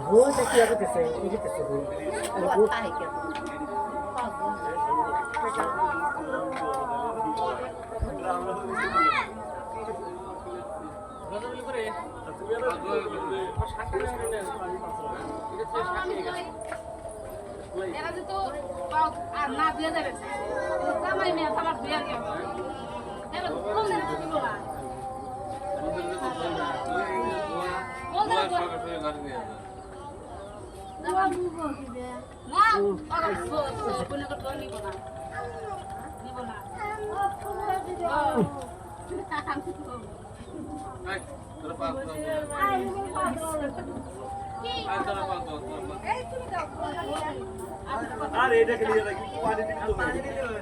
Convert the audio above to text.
ভুলটা কি করতেছে কি করতেছে ভুল এরা তো আর না দিয়ে যাবে জামাই মেয়ে আমার বিয়ে নিয়ে এরা কোন দিন দিব না আর এটাকে নিয়ে রাখি পানি দিতে হবে